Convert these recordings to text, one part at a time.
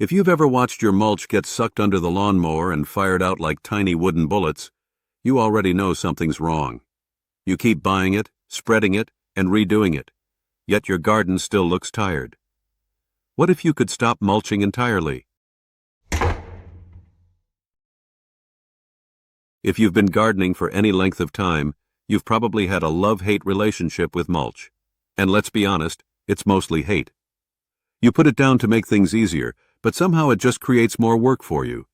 If you've ever watched your mulch get sucked under the lawnmower and fired out like tiny wooden bullets, you already know something's wrong. You keep buying it, spreading it, and redoing it, yet your garden still looks tired. What if you could stop mulching entirely? If you've been gardening for any length of time, you've probably had a love-hate relationship with mulch. And let's be honest, it's mostly hate. You put it down to make things easier, but somehow it just creates more work for you.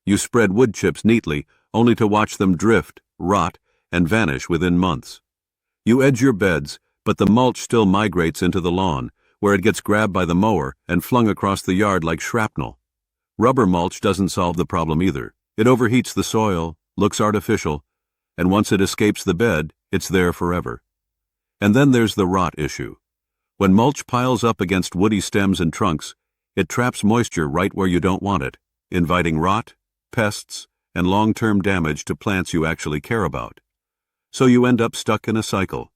You spread wood chips neatly, only to watch them drift, rot, and vanish within months. You edge your beds, but the mulch still migrates into the lawn, where it gets grabbed by the mower and flung across the yard like shrapnel. Rubber mulch doesn't solve the problem either. It overheats the soil, looks artificial, and once it escapes the bed, it's there forever. And then there's the rot issue. When mulch piles up against woody stems and trunks, it traps moisture right where you don't want it, inviting rot, pests, and long-term damage to plants you actually care about. So you end up stuck in a cycle,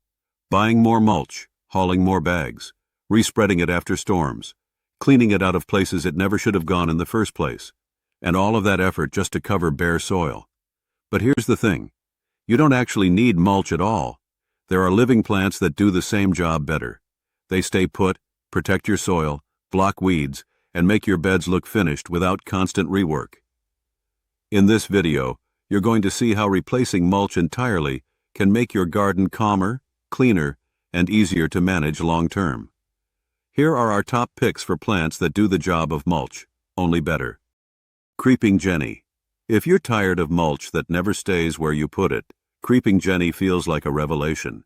buying more mulch, hauling more bags, respreading it after storms, cleaning it out of places it never should have gone in the first place, and all of that effort just to cover bare soil. But here's the thing. You don't actually need mulch at all. There are living plants that do the same job better. They stay put, protect your soil, block weeds, and make your beds look finished without constant rework. In this video, you're going to see how replacing mulch entirely can make your garden calmer, cleaner, and easier to manage long-term. Here are our top picks for plants that do the job of mulch, only better. Creeping Jenny. If you're tired of mulch that never stays where you put it, Creeping Jenny feels like a revelation.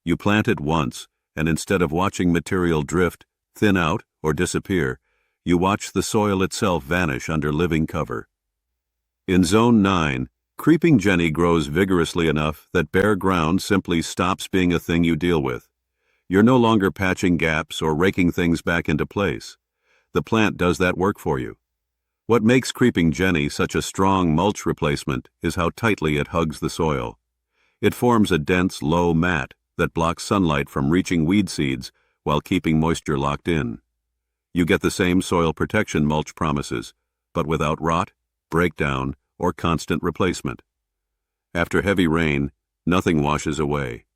You plant it once, and instead of watching material drift, thin out, or disappear, you watch the soil itself vanish under living cover. In Zone 9, Creeping Jenny grows vigorously enough that bare ground simply stops being a thing you deal with. You're no longer patching gaps or raking things back into place. The plant does that work for you. What makes Creeping Jenny such a strong mulch replacement is how tightly it hugs the soil. It forms a dense, low mat that blocks sunlight from reaching weed seeds while keeping moisture locked in. You get the same soil protection mulch promises, but without rot, breakdown, or constant replacement. After heavy rain, nothing washes away.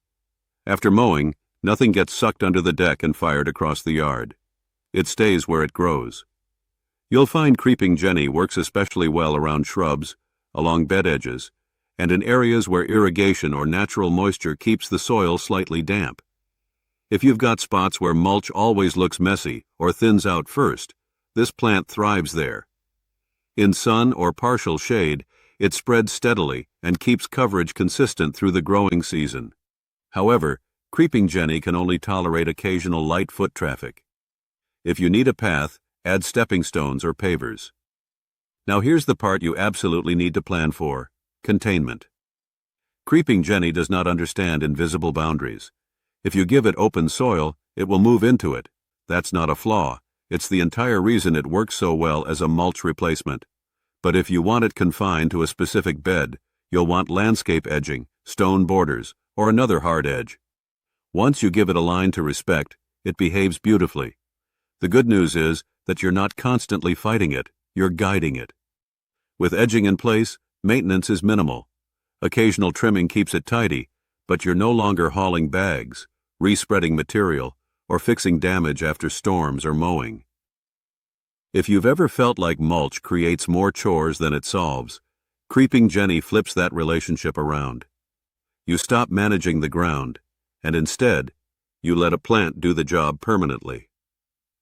After mowing, nothing gets sucked under the deck and fired across the yard. It stays where it grows. You'll find Creeping Jenny works especially well around shrubs, along bed edges, and in areas where irrigation or natural moisture keeps the soil slightly damp. If you've got spots where mulch always looks messy or thins out first, this plant thrives there. In sun or partial shade, it spreads steadily and keeps coverage consistent through the growing season. However, Creeping Jenny can only tolerate occasional light foot traffic. If you need a path, add stepping stones or pavers. Now here's the part you absolutely need to plan for: containment. Creeping Jenny does not understand invisible boundaries. If you give it open soil, it will move into it. That's not a flaw. It's the entire reason it works so well as a mulch replacement. But if you want it confined to a specific bed, you'll want landscape edging, stone borders, or another hard edge. Once you give it a line to respect, it behaves beautifully. The good news is that you're not constantly fighting it, you're guiding it. With edging in place, maintenance is minimal. Occasional trimming keeps it tidy, but you're no longer hauling bags, respreading material, or fixing damage after storms or mowing. If you've ever felt like mulch creates more chores than it solves, Creeping Jenny flips that relationship around. You stop managing the ground, and instead, you let a plant do the job permanently.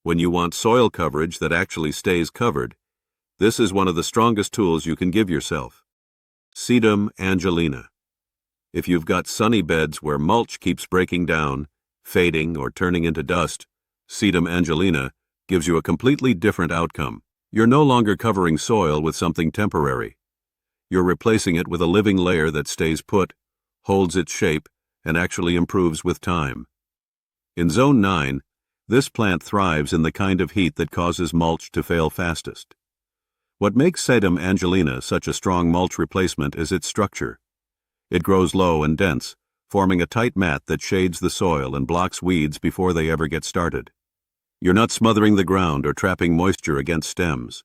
When you want soil coverage that actually stays covered, this is one of the strongest tools you can give yourself. Sedum Angelina. If you've got sunny beds where mulch keeps breaking down, fading, or turning into dust, Sedum Angelina gives you a completely different outcome. You're no longer covering soil with something temporary. You're replacing it with a living layer that stays put, holds its shape, and actually improves with time. In Zone 9, this plant thrives in the kind of heat that causes mulch to fail fastest. What makes Sedum Angelina such a strong mulch replacement is its structure. It grows low and dense, forming a tight mat that shades the soil and blocks weeds before they ever get started. You're not smothering the ground or trapping moisture against stems.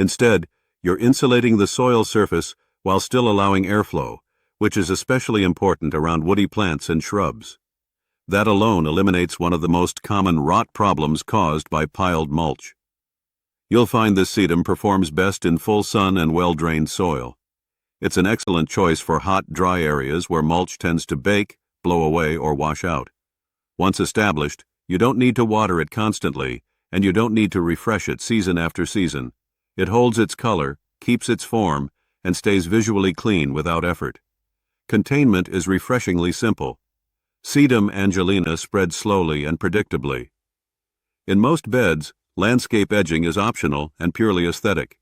Instead, you're insulating the soil surface while still allowing airflow, which is especially important around woody plants and shrubs. That alone eliminates one of the most common rot problems caused by piled mulch. You'll find this sedum performs best in full sun and well-drained soil. It's an excellent choice for hot, dry areas where mulch tends to bake, blow away, or wash out. Once established, you don't need to water it constantly, and you don't need to refresh it season after season. It holds its color, keeps its form, and stays visually clean without effort. Containment is refreshingly simple. Sedum angelina spreads slowly and predictably. In most beds, landscape edging is optional and purely aesthetic.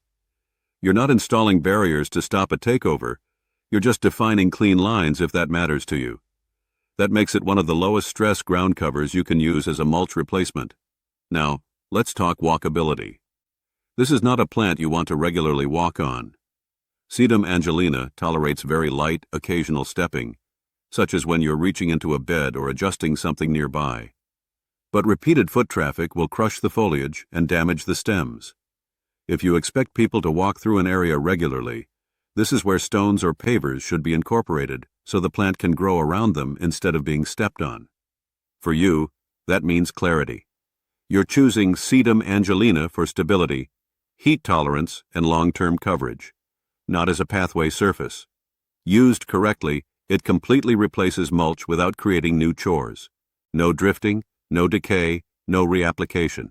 You're not installing barriers to stop a takeover, you're just defining clean lines if that matters to you. That makes it one of the lowest stress ground covers you can use as a mulch replacement. Now, let's talk walkability. This is not a plant you want to regularly walk on. Sedum angelina tolerates very light, occasional stepping, such as when you're reaching into a bed or adjusting something nearby. But repeated foot traffic will crush the foliage and damage the stems. If you expect people to walk through an area regularly, this is where stones or pavers should be incorporated so the plant can grow around them instead of being stepped on. For you, that means clarity. You're choosing Sedum angelina for stability, heat tolerance, and long-term coverage, not as a pathway surface. Used correctly, it completely replaces mulch without creating new chores. No drifting, no decay, no reapplication.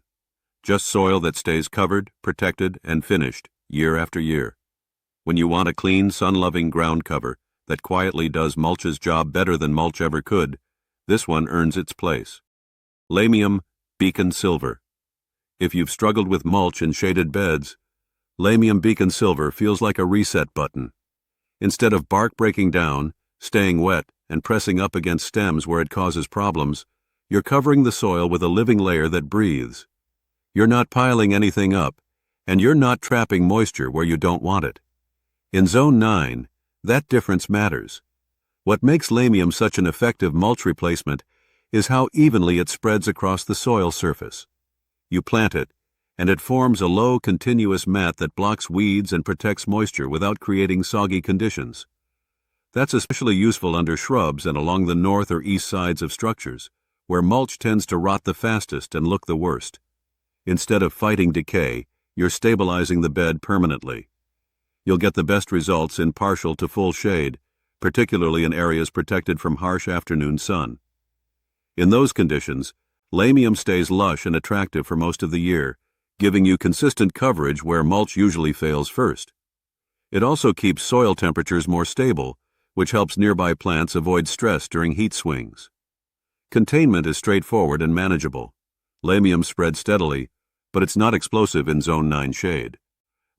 Just soil that stays covered, protected, and finished year after year. When you want a clean, sun-loving ground cover that quietly does mulch's job better than mulch ever could, this one earns its place. Lamium Beacon Silver. If you've struggled with mulch in shaded beds, Lamium Beacon Silver feels like a reset button. Instead of bark breaking down, staying wet, and pressing up against stems where it causes problems, you're covering the soil with a living layer that breathes. You're not piling anything up, and you're not trapping moisture where you don't want it. In Zone 9, that difference matters. What makes Lamium such an effective mulch replacement is how evenly it spreads across the soil surface. You plant it, and it forms a low, continuous mat that blocks weeds and protects moisture without creating soggy conditions. That's especially useful under shrubs and along the north or east sides of structures, where mulch tends to rot the fastest and look the worst. Instead of fighting decay, you're stabilizing the bed permanently. You'll get the best results in partial to full shade, particularly in areas protected from harsh afternoon sun. In those conditions, Lamium stays lush and attractive for most of the year, giving you consistent coverage where mulch usually fails first. It also keeps soil temperatures more stable, which helps nearby plants avoid stress during heat swings. Containment is straightforward and manageable. Lamium spreads steadily, but it's not explosive in Zone 9 shade.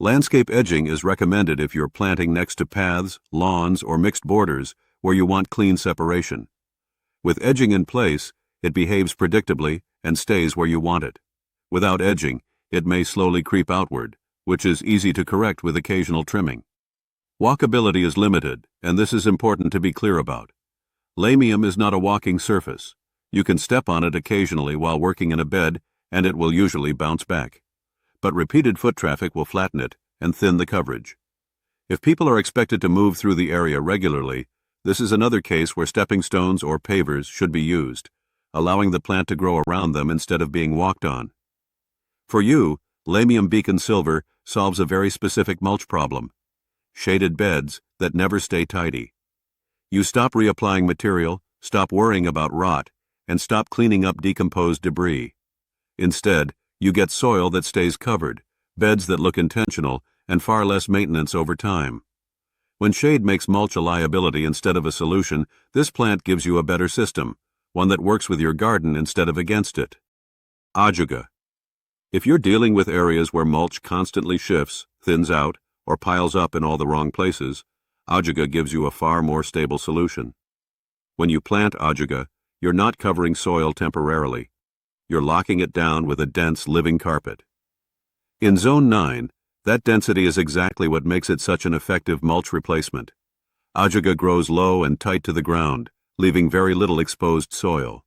Landscape edging is recommended if you're planting next to paths, lawns, or mixed borders where you want clean separation. With edging in place, it behaves predictably and stays where you want it. Without edging, it may slowly creep outward, which is easy to correct with occasional trimming. Walkability is limited, and this is important to be clear about. Lamium is not a walking surface. You can step on it occasionally while working in a bed, and it will usually bounce back. But repeated foot traffic will flatten it and thin the coverage. If people are expected to move through the area regularly, this is another case where stepping stones or pavers should be used, allowing the plant to grow around them instead of being walked on. For you, Lamium Beacon Silver solves a very specific mulch problem: shaded beds that never stay tidy. You stop reapplying material, stop worrying about rot, and stop cleaning up decomposed debris. Instead, you get soil that stays covered, beds that look intentional, and far less maintenance over time. When shade makes mulch a liability instead of a solution, this plant gives you a better system, one that works with your garden instead of against it. Ajuga. If you're dealing with areas where mulch constantly shifts, thins out, or piles up in all the wrong places, Ajuga gives you a far more stable solution. When you plant Ajuga, you're not covering soil temporarily. You're locking it down with a dense living carpet. In Zone 9, that density is exactly what makes it such an effective mulch replacement. Ajuga grows low and tight to the ground, leaving very little exposed soil.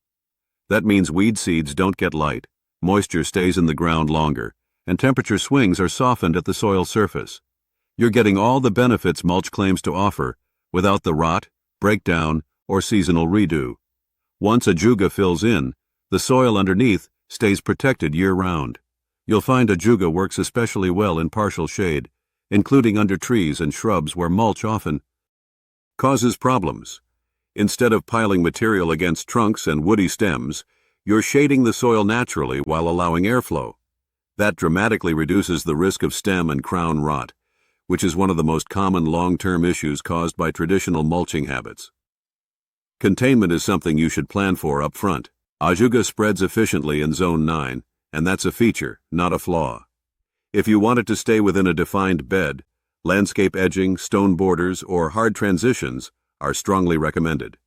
That means weed seeds don't get light, moisture stays in the ground longer, and temperature swings are softened at the soil surface. You're getting all the benefits mulch claims to offer, without the rot, breakdown, or seasonal redo. Once ajuga fills in, the soil underneath stays protected year-round. You'll find ajuga works especially well in partial shade, including under trees and shrubs where mulch often causes problems. Instead of piling material against trunks and woody stems, you're shading the soil naturally while allowing airflow. That dramatically reduces the risk of stem and crown rot, which is one of the most common long-term issues caused by traditional mulching habits. Containment is something you should plan for up front. Ajuga spreads efficiently in Zone 9, and that's a feature, not a flaw. If you want it to stay within a defined bed, landscape edging, stone borders, or hard transitions are strongly recommended.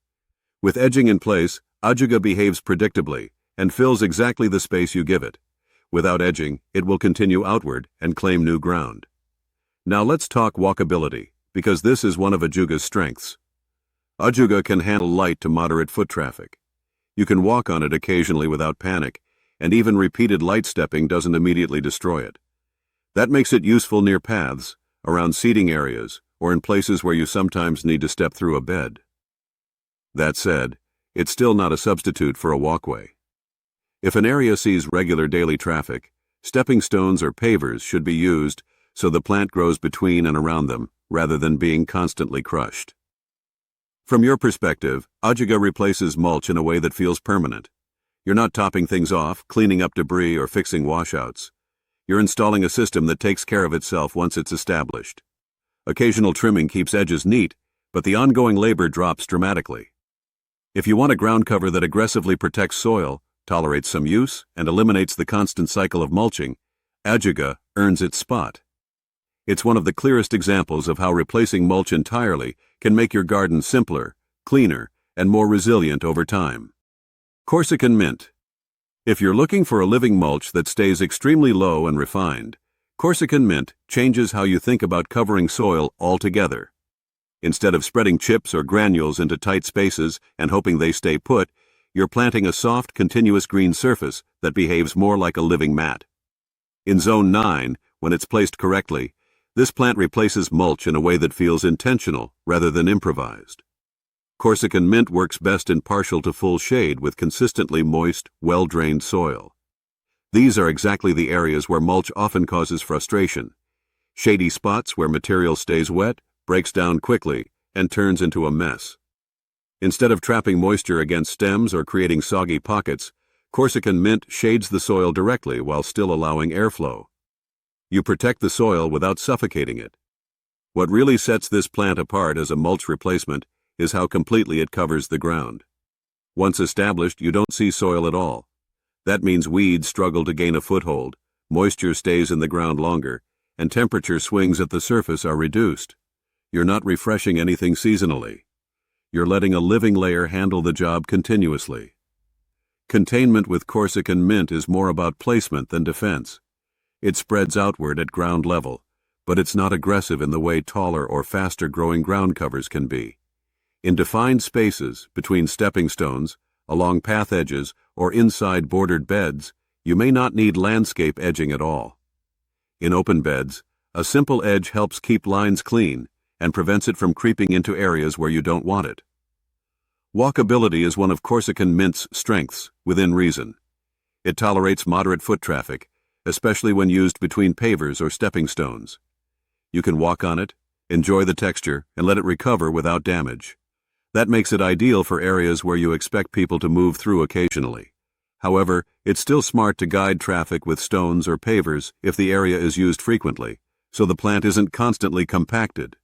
With edging in place, ajuga behaves predictably and fills exactly the space you give it. Without edging, it will continue outward and claim new ground. Now let's talk walkability, because this is one of ajuga's strengths. Ajuga can handle light to moderate foot traffic. You can walk on it occasionally without panic, and even repeated light stepping doesn't immediately destroy it. That makes it useful near paths, around seating areas, or in places where you sometimes need to step through a bed. That said, it's still not a substitute for a walkway. If an area sees regular daily traffic, stepping stones or pavers should be used so the plant grows between and around them, rather than being constantly crushed. From your perspective, ajuga replaces mulch in a way that feels permanent. You're not topping things off, cleaning up debris, or fixing washouts. You're installing a system that takes care of itself once it's established. Occasional trimming keeps edges neat, but the ongoing labor drops dramatically. If you want a ground cover that aggressively protects soil, tolerates some use, and eliminates the constant cycle of mulching, ajuga earns its spot. It's one of the clearest examples of how replacing mulch entirely can make your garden simpler, cleaner, and more resilient over time. Corsican mint. If you're looking for a living mulch that stays extremely low and refined, Corsican mint changes how you think about covering soil altogether. Instead of spreading chips or granules into tight spaces and hoping they stay put, you're planting a soft, continuous green surface that behaves more like a living mat. In Zone 9, when it's placed correctly, this plant replaces mulch in a way that feels intentional rather than improvised. Corsican mint works best in partial to full shade with consistently moist, well-drained soil. These are exactly the areas where mulch often causes frustration. Shady spots where material stays wet, breaks down quickly, and turns into a mess. Instead of trapping moisture against stems or creating soggy pockets, Corsican mint shades the soil directly while still allowing airflow. You protect the soil without suffocating it. What really sets this plant apart as a mulch replacement is how completely it covers the ground. Once established, you don't see soil at all. That means weeds struggle to gain a foothold, moisture stays in the ground longer, and temperature swings at the surface are reduced. You're not refreshing anything seasonally. You're letting a living layer handle the job continuously. Containment with Corsican mint is more about placement than defense. It spreads outward at ground level, but it's not aggressive in the way taller or faster-growing ground covers can be. In defined spaces, between stepping stones, along path edges, or inside bordered beds, you may not need landscape edging at all. In open beds, a simple edge helps keep lines clean and prevents it from creeping into areas where you don't want it. Walkability is one of Corsican mint's strengths, within reason. It tolerates moderate foot traffic, especially when used between pavers or stepping stones. You can walk on it, enjoy the texture, and let it recover without damage. That makes it ideal for areas where you expect people to move through occasionally. However, it's still smart to guide traffic with stones or pavers if the area is used frequently, so the plant isn't constantly compacted.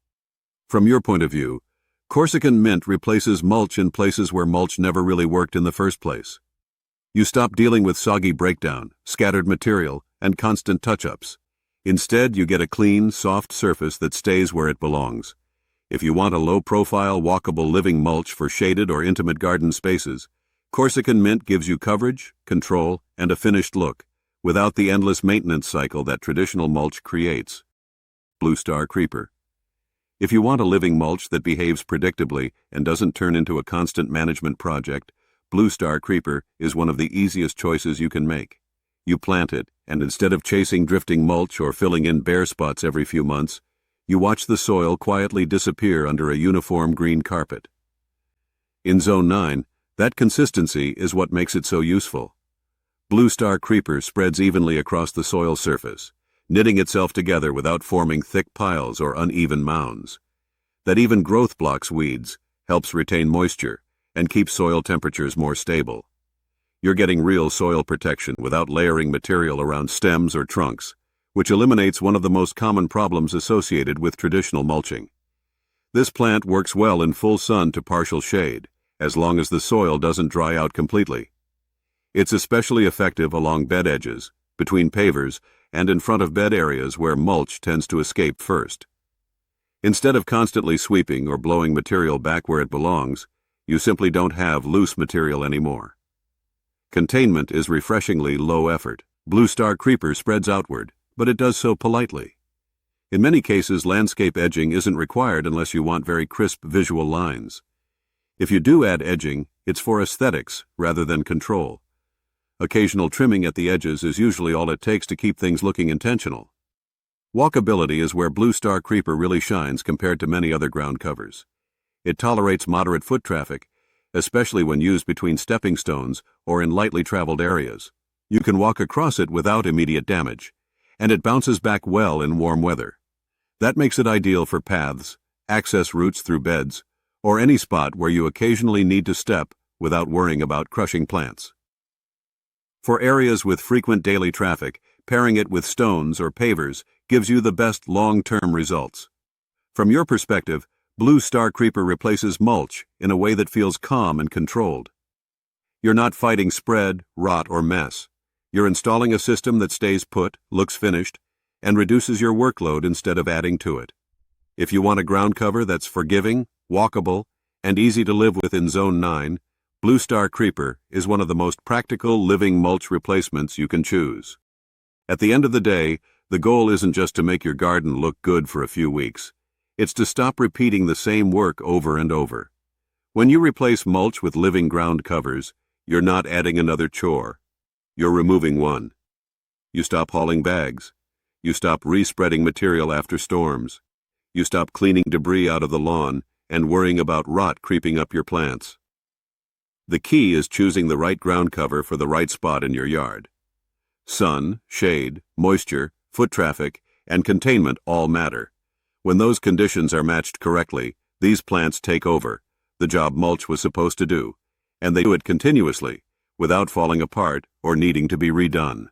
From your point of view, Corsican mint replaces mulch in places where mulch never really worked in the first place. You stop dealing with soggy breakdown, scattered material, and constant touch-ups. Instead, you get a clean, soft surface that stays where it belongs. If you want a low-profile, walkable living mulch for shaded or intimate garden spaces, Corsican mint gives you coverage, control, and a finished look, without the endless maintenance cycle that traditional mulch creates. Blue Star Creeper. If you want a living mulch that behaves predictably and doesn't turn into a constant management project, Blue Star Creeper is one of the easiest choices you can make. You plant it, and instead of chasing drifting mulch or filling in bare spots every few months, you watch the soil quietly disappear under a uniform green carpet. In Zone 9, that consistency is what makes it so useful. Blue Star Creeper spreads evenly across the soil surface, knitting itself together without forming thick piles or uneven mounds. That even growth blocks weeds, helps retain moisture, and keeps soil temperatures more stable. You're getting real soil protection without layering material around stems or trunks, which eliminates one of the most common problems associated with traditional mulching. This plant works well in full sun to partial shade, as long as the soil doesn't dry out completely. It's especially effective along bed edges, between pavers, and in front of bed areas where mulch tends to escape first. Instead of constantly sweeping or blowing material back where it belongs, you simply don't have loose material anymore. Containment is refreshingly low effort. Blue Star Creeper spreads outward, but it does so politely. In many cases, landscape edging isn't required unless you want very crisp visual lines. If you do add edging, it's for aesthetics rather than control. Occasional trimming at the edges is usually all it takes to keep things looking intentional. Walkability is where Blue Star Creeper really shines compared to many other ground covers. It tolerates moderate foot traffic, especially when used between stepping stones or in lightly traveled areas. You can walk across it without immediate damage, and it bounces back well in warm weather. That makes it ideal for paths, access routes through beds, or any spot where you occasionally need to step without worrying about crushing plants. For areas with frequent daily traffic, pairing it with stones or pavers gives you the best long-term results. From your perspective, Blue Star Creeper replaces mulch in a way that feels calm and controlled. You're not fighting spread, rot, or mess. You're installing a system that stays put, looks finished, and reduces your workload instead of adding to it. If you want a ground cover that's forgiving, walkable, and easy to live with in Zone 9, Blue Star Creeper is one of the most practical living mulch replacements you can choose. At the end of the day, the goal isn't just to make your garden look good for a few weeks. It's to stop repeating the same work over and over. When you replace mulch with living ground covers, you're not adding another chore. You're removing one. You stop hauling bags. You stop respreading material after storms. You stop cleaning debris out of the lawn and worrying about rot creeping up your plants. The key is choosing the right ground cover for the right spot in your yard. Sun, shade, moisture, foot traffic, and containment all matter. When those conditions are matched correctly, these plants take over, the job mulch was supposed to do, and they do it continuously, without falling apart or needing to be redone.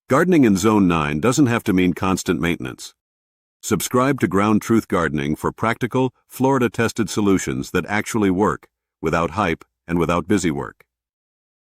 Gardening in Zone 9 doesn't have to mean constant maintenance. Subscribe to Ground Truth Gardening for practical, Florida-tested solutions that actually work, without hype and without busy work.